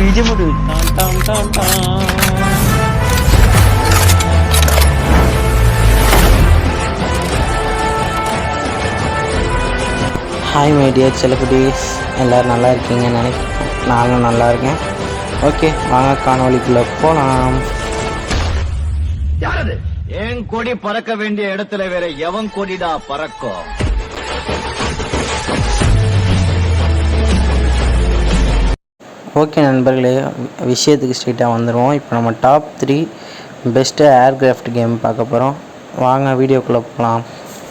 BGM போடு. டான் டான் டான் டான். ஹாய் மை டியர் செல்லக்குட்டீஸ், எல்லோரும் நல்லா இருக்கீங்கன்னு நினைக்கிறேன். நானும் நல்லா இருக்கேன். ஓகே, வாங்க காணொலிக்குள்ளே போகலாம். என் கொடி பறக்க வேண்டிய இடத்துல வேற எவன் கொடிடா பறக்கும்? ஓகே நண்பர்களே, விஷயத்துக்கு ஸ்ட்ரெயிட்டாக வந்துடுவோம். இப்போ நம்ம டாப் 3 பெஸ்ட்டு ஏர்கிராஃப்ட் கேம் பார்க்க போகிறோம். வாங்க வீடியோக்குள்ளே போகலாம்.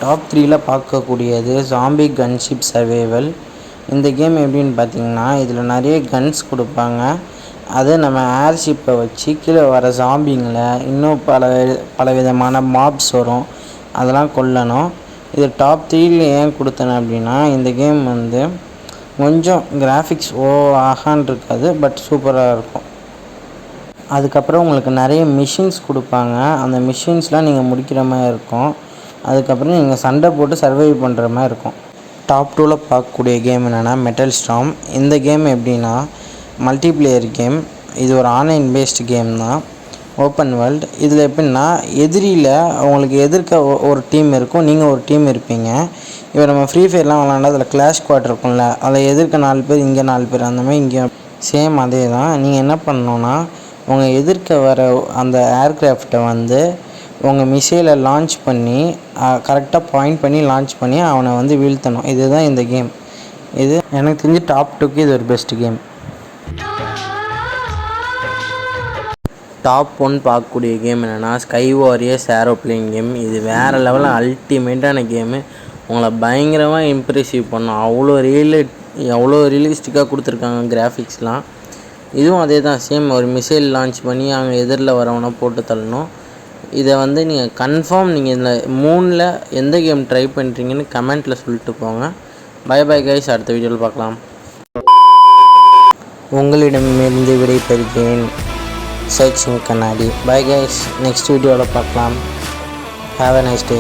டாப் 3ல் பார்க்கக்கூடியது ஜாம்பி கன்ஷிப் சர்வைவல். இந்த கேம் எப்படின்னு பார்த்தீங்கன்னா, இதில் நிறைய கன்ஸ் கொடுப்பாங்க. அதை நம்ம ஏர்ஷிப்பை வச்சு கீழே வர ஜாம்பிங்களை இன்னும் பல விதமான மாப்ஸ் வரும், அதெல்லாம் கொல்லணும். இது டாப் 3ல் ஏன் கொடுத்தேன் அப்படின்னா, இந்த கேம் வந்து கொஞ்சம் கிராஃபிக்ஸ் ஆகான்னு இருக்காது, பட் சூப்பராக இருக்கும். அதுக்கப்புறம் உங்களுக்கு நிறைய மிஷின்ஸ் கொடுப்பாங்க. அந்த மிஷின்ஸ்லாம் நீங்கள் முடிக்கிற மாதிரி இருக்கும். அதுக்கப்புறம் நீங்கள் சண்டை போட்டு சர்வைவ் பண்ணுற மாதிரி இருக்கும். டாப் 2ல் பார்க்கக்கூடிய கேம் என்னென்னா மெட்டல் ஸ்டார்ம். இந்த கேம் எப்படின்னா மல்டிப்ளேயர் கேம். இது ஒரு ஆன்லைன் பேஸ்டு கேம் தான், ஓப்பன் வேர்ல்டு. இதில் எப்படின்னா எதிரியில் உங்களுக்கு எதிர்க்க ஒரு டீம் இருக்கும், நீங்கள் ஒரு டீம் இருப்பீங்க. இப்போ நம்ம ஃப்ரீ ஃபயர்லாம் விளாண்டா அதில் கிளாஷ் ஸ்குவாட் இருக்கும்ல, அதில் எதிர்க்க 4 பேர், இங்கே 4 பேர், அந்த மாதிரி இங்கே சேம் அதே தான். நீங்கள் என்ன பண்ணணுன்னா, உங்கள் எதிர்க்க வர அந்த ஏர்க்ராஃப்டை வந்து உங்கள் மிசைலை லான்ச் பண்ணி கரெக்டாக பாயிண்ட் பண்ணி லான்ச் பண்ணி அவனை வந்து வீழ்த்தணும். இதுதான் இந்த கேம். இது எனக்கு தெரிஞ்சு டாப் 2க்கு இது ஒரு பெஸ்ட்டு கேம். டாப் 1 பார்க்கக்கூடிய கேம் என்னென்னா ஸ்கை வாரியர்ஸ் ஏரோப்ளேன் கேம். இது வேறு லெவலில் அல்டிமேட்டான கேமு. உங்களை பயங்கரமாக இம்ப்ரெசிவ் பண்ணும். அவ்வளோ ரியலிஸ்டிக்காக கொடுத்துருக்காங்க கிராஃபிக்ஸ்லாம். இதுவும் அதே தான், சேம் ஒரு மிசைல் லான்ச் பண்ணி அங்கே எதிரில் வரவனை போட்டு தள்ளணும். இதை வந்து நீங்கள் கன்ஃபார்ம் நீங்கள் இந்த 3ல் எந்த கேம் ட்ரை பண்ணுறீங்கன்னு கமெண்ட்டில் சொல்லிட்டு போங்க. பை பை கைஸ், அடுத்த வீடியோவில் பார்க்கலாம். உங்களிடமிருந்து விடைபெறுகிறேன், சர்ச்சிங் கண்ணாடி. பை கைஸ், நெக்ஸ்ட் வீடியோவில் பார்க்கலாம். Have a nice day.